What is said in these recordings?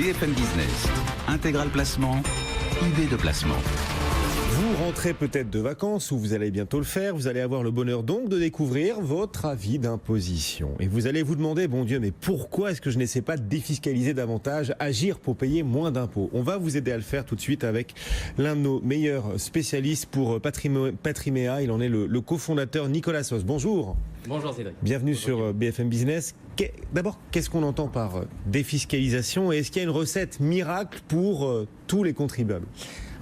BFM Business, Intégral Placement, idée de placement. Vous rentrez peut-être de vacances ou vous allez bientôt le faire. Vous allez avoir le bonheur donc de découvrir votre avis d'imposition. Et vous allez vous demander, bon Dieu, mais pourquoi est-ce que je n'essaie pas de défiscaliser davantage, agir pour payer moins d'impôts? On va vous aider à le faire tout de suite avec l'un de nos meilleurs spécialistes pour Patriméa. Il en est le cofondateur Nicolas Sos. Bonjour. Bonjour Cédric. Bienvenue Bonjour. sur BFM Business. D'abord, qu'est-ce qu'on entend par défiscalisation et est-ce qu'il y a une recette miracle pour tous les contribuables?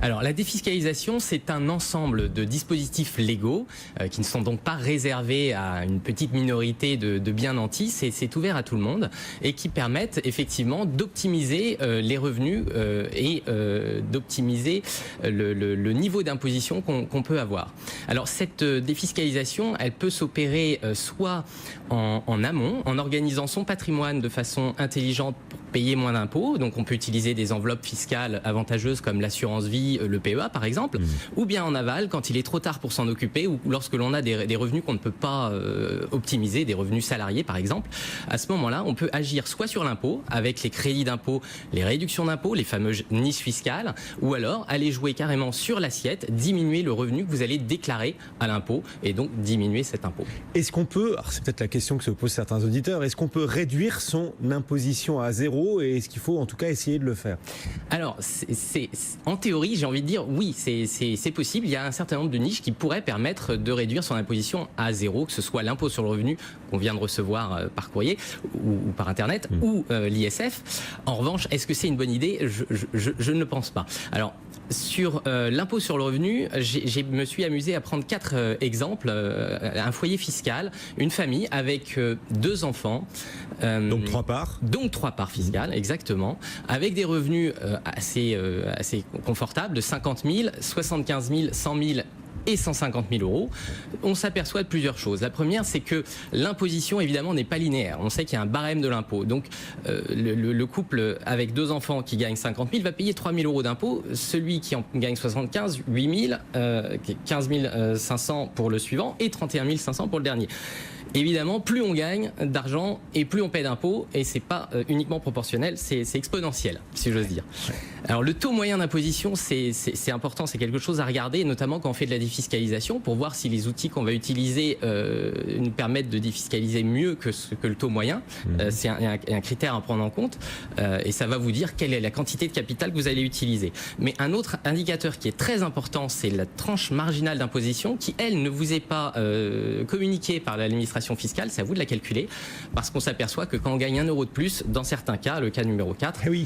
Alors la défiscalisation, c'est un ensemble de dispositifs légaux qui ne sont donc pas réservés à une petite minorité de bien nantis, c'est ouvert à tout le monde et qui permettent effectivement d'optimiser les revenus et d'optimiser le niveau d'imposition qu'on peut avoir. Alors cette défiscalisation, elle peut s'opérer soit en amont, en organisant son patrimoine de façon intelligente pour payer moins d'impôts. Donc on peut utiliser des enveloppes fiscales avantageuses comme l'assurance vie, le PEA par exemple, ou bien en aval quand il est trop tard pour s'en occuper ou lorsque l'on a des revenus qu'on ne peut pas optimiser, des revenus salariés par exemple. À ce moment-là, on peut agir soit sur l'impôt avec les crédits d'impôt, les réductions d'impôt, les fameuses niches fiscales, ou alors aller jouer carrément sur l'assiette, diminuer le revenu que vous allez déclarer à l'impôt et donc diminuer cet impôt. Est-ce qu'on peut, alors c'est peut-être la question que se posent certains auditeurs, est-ce qu'on peut réduire son imposition à zéro et est-ce qu'il faut en tout cas essayer de le faire? Alors, en théorie, j'ai envie de dire oui, c'est possible. Il y a un certain nombre de niches qui pourraient permettre de réduire son imposition à zéro, que ce soit l'impôt sur le revenu qu'on vient de recevoir par courrier ou par Internet ou l'ISF. En revanche, est-ce que c'est une bonne idée? Je ne le pense pas. Alors, sur l'impôt sur le revenu, je me suis amusé à prendre 4 exemples. Un foyer fiscal, une famille avec 2 enfants. Donc 3 parts. Donc 3 parts fiscales, exactement. Avec des revenus assez confortables de 50 000, 75 000, 100 000 et 150 000 euros, on s'aperçoit de plusieurs choses. La première, c'est que l'imposition, évidemment, n'est pas linéaire. On sait qu'il y a un barème de l'impôt. Donc, le couple avec 2 enfants qui gagne 50 000 va payer 3 000 euros d'impôt. Celui qui en gagne 75, 8 000, 15 500 pour le suivant et 31 500 pour le dernier. Évidemment, plus on gagne d'argent et plus on paie d'impôts, et c'est pas uniquement proportionnel, c'est exponentiel, si j'ose dire. Alors le taux moyen d'imposition, c'est important, c'est quelque chose à regarder, notamment quand on fait de la défiscalisation, pour voir si les outils qu'on va utiliser nous permettent de défiscaliser mieux que le taux moyen. C'est un critère à prendre en compte, et ça va vous dire quelle est la quantité de capital que vous allez utiliser. Mais un autre indicateur qui est très important, c'est la tranche marginale d'imposition, qui elle ne vous est pas communiquée par l'administration fiscale, c'est à vous de la calculer, parce qu'on s'aperçoit que quand on gagne 1 euro de plus, dans certains cas, le cas numéro 4, oui,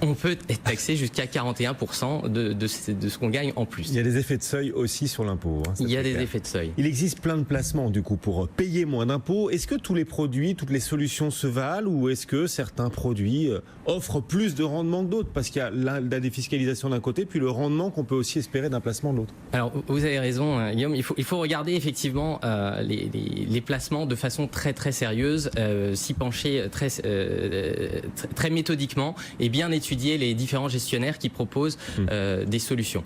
on peut être taxé jusqu'à 41% de ce qu'on gagne en plus. Il y a des effets de seuil aussi sur l'impôt. Il y a des effets de seuil. Il existe plein de placements du coup pour payer moins d'impôts. Est-ce que tous les produits, toutes les solutions se valent ou est-ce que certains produits offrent plus de rendement que d'autres? Parce qu'il y a la défiscalisation d'un côté, puis le rendement qu'on peut aussi espérer d'un placement de l'autre. Alors vous avez raison Guillaume, il faut regarder effectivement les placements de façon très très sérieuse, s'y pencher très méthodiquement et bien étudier les différents gestionnaires qui proposent des solutions.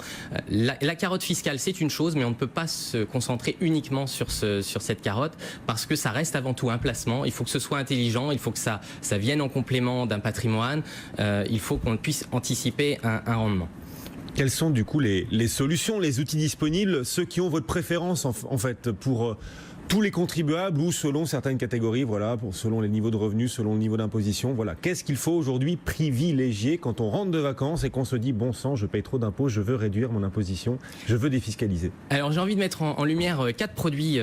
La carotte fiscale, c'est une chose, mais on ne peut pas se concentrer uniquement sur cette carotte parce que ça reste avant tout un placement. Il faut que ce soit intelligent, il faut que ça vienne en complément d'un patrimoine, il faut qu'on puisse anticiper un rendement. Quelles sont du coup les solutions, les outils disponibles, ceux qui ont votre préférence en fait pour tous les contribuables ou selon certaines catégories, voilà, selon les niveaux de revenus, selon le niveau d'imposition, voilà. Qu'est-ce qu'il faut aujourd'hui privilégier quand on rentre de vacances et qu'on se dit bon sang, je paye trop d'impôts, je veux réduire mon imposition, je veux défiscaliser? Alors j'ai envie de mettre en lumière 4 produits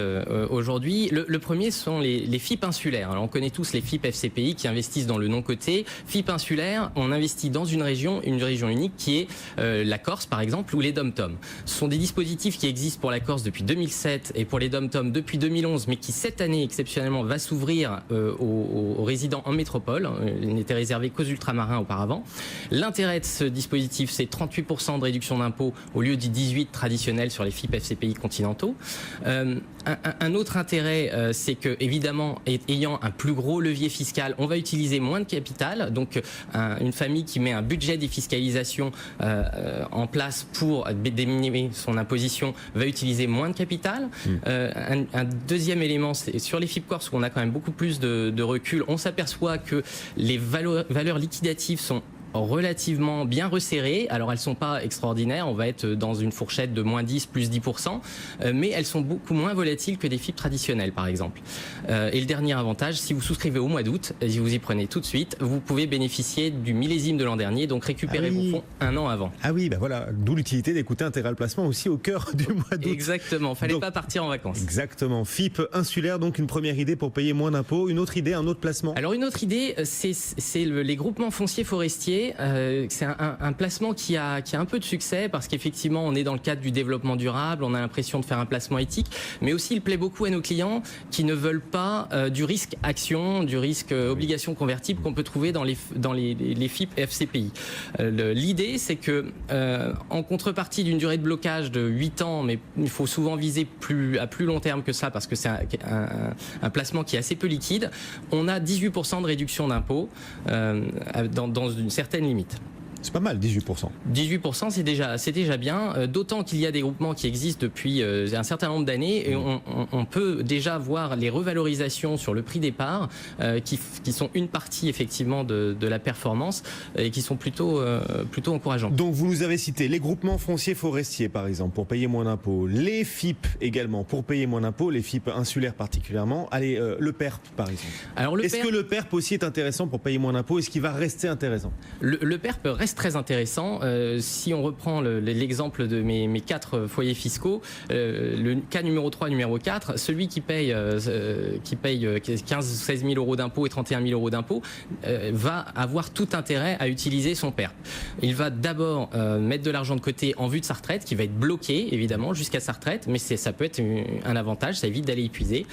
aujourd'hui. Le premier sont les FIP insulaires. Alors on connaît tous les FIP FCPI qui investissent dans le non-coté. FIP insulaires, on investit dans une région unique qui est la Corse par exemple ou les DOM-TOM. Ce sont des dispositifs qui existent pour la Corse depuis 2007 et pour les DOM-TOM depuis 2011, mais qui cette année exceptionnellement va s'ouvrir aux résidents en métropole. Il n'était réservé qu'aux ultramarins auparavant. L'intérêt de ce dispositif, c'est 38% de réduction d'impôt au lieu du 18% traditionnel sur les FIP FCPI continentaux. Un autre intérêt, c'est que évidemment, ayant un plus gros levier fiscal, on va utiliser moins de capital. Donc une famille qui met un budget de défiscalisation en place pour diminuer son imposition va utiliser moins de capital. Un deuxième élément, c'est sur les FIP Corse où on a quand même beaucoup plus de recul. On s'aperçoit que les valeurs liquidatives sont relativement bien resserrées. Alors elles sont pas extraordinaires, on va être dans une fourchette de -10, plus 10%, mais elles sont beaucoup moins volatiles que des fibres traditionnelles par exemple. Et le dernier avantage, si vous souscrivez au mois d'août, si vous y prenez tout de suite, vous pouvez bénéficier du millésime de l'an dernier, donc récupérer vos fonds un an avant. Ah oui, ben voilà, d'où l'utilité d'écouter Intégral Placement aussi au cœur du mois d'août. Exactement, fallait pas partir en vacances. Exactement, FIP insulaire, donc une première idée pour payer moins d'impôts. Une autre idée, un autre placement. Alors une autre idée, c'est les groupements fonciers forestiers. C'est un placement qui a un peu de succès parce qu'effectivement on est dans le cadre du développement durable, on a l'impression de faire un placement éthique, mais aussi il plaît beaucoup à nos clients qui ne veulent pas du risque action, du risque obligation convertible qu'on peut trouver dans les FIP FCPI. L'idée c'est que en contrepartie d'une durée de blocage de 8 ans, mais il faut souvent viser à plus long terme que ça parce que c'est un placement qui est assez peu liquide, on a 18% de réduction d'impôt dans une certaine limite. C'est pas mal, 18%. 18%, c'est déjà bien, d'autant qu'il y a des groupements qui existent depuis un certain nombre d'années et on peut déjà voir les revalorisations sur le prix des parts qui sont une partie effectivement de la performance et qui sont plutôt encourageantes. Donc vous nous avez cité les groupements fonciers forestiers par exemple pour payer moins d'impôts, les FIP également pour payer moins d'impôts, les FIP insulaires particulièrement. Allez, le PERP par exemple. Est-ce que le PERP aussi est intéressant pour payer moins d'impôts? Est-ce qu'il va rester intéressant? Le PERP reste très intéressant. Si on reprend l'exemple de mes 4 foyers fiscaux, le cas numéro 3, numéro 4, celui qui paye 15-16 000 euros d'impôts et 31 000 euros d'impôts va avoir tout intérêt à utiliser son PERP. Il va d'abord mettre de l'argent de côté en vue de sa retraite, qui va être bloqué évidemment jusqu'à sa retraite, mais ça peut être un avantage, ça évite d'aller épuiser.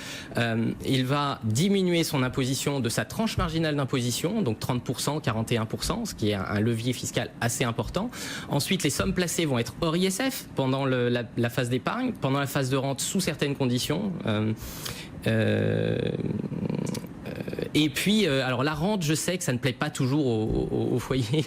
Il va diminuer son imposition de sa tranche marginale d'imposition, donc 30%, 41%, ce qui est un levier fiscal assez important. Ensuite, les sommes placées vont être hors ISF pendant la phase d'épargne, pendant la phase de rente sous certaines conditions. Et puis, alors la rente, je sais que ça ne plaît pas toujours aux foyers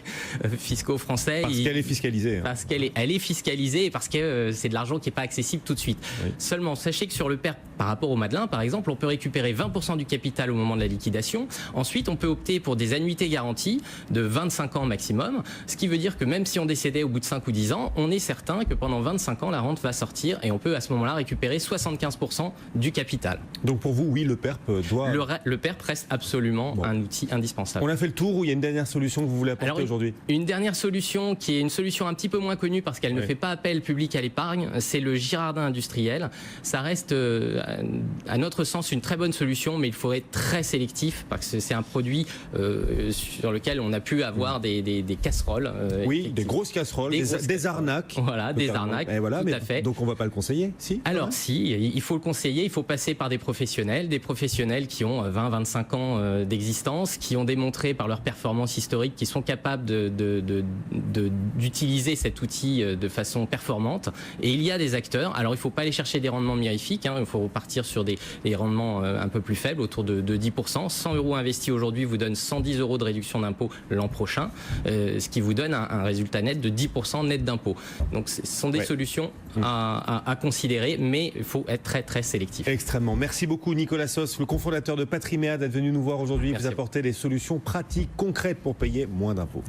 fiscaux français. Parce qu'elle est fiscalisée. Parce qu'elle est fiscalisée et parce que c'est de l'argent qui n'est pas accessible tout de suite. Oui. Seulement, sachez que sur le PERP, par rapport au Madelin, par exemple, on peut récupérer 20% du capital au moment de la liquidation. Ensuite, on peut opter pour des annuités garanties de 25 ans maximum, ce qui veut dire que même si on décédait au bout de 5 ou 10 ans, on est certain que pendant 25 ans, la rente va sortir et on peut à ce moment-là récupérer 75% du capital. Donc pour vous, oui, le PERP doit... Le PERP reste absolument un outil indispensable. On a fait le tour ou il y a une dernière solution que vous voulez apporter aujourd'hui? Une dernière solution qui est une solution un petit peu moins connue parce qu'elle ne fait pas appel public à l'épargne, c'est le Girardin industriel. Ça reste à notre sens une très bonne solution, mais il faut être très sélectif parce que c'est un produit sur lequel on a pu avoir des casseroles. Oui, des grosses casseroles, des arnaques. Voilà, des arnaques, voilà, tout à fait. Donc on ne va pas le conseiller, si? Alors si, il faut le conseiller, il faut passer par des professionnels qui ont 20-25 ans d'existence, qui ont démontré par leur performance historique qu'ils sont capables d'utiliser cet outil de façon performante. Et il y a des acteurs, alors il ne faut pas aller chercher des rendements mirifiques, il faut partir sur des rendements un peu plus faibles, autour de 10%. 100 euros investis aujourd'hui vous donne 110 euros de réduction d'impôt l'an prochain, ce qui vous donne un résultat net de 10% net d'impôt. Donc ce sont des solutions à considérer, mais il faut être très très sélectif. Extrêmement. Merci beaucoup Nicolas Sos, le cofondateur de Patriméa, d'être venu nous voir aujourd'hui, vous apporter des solutions pratiques, concrètes pour payer moins d'impôts.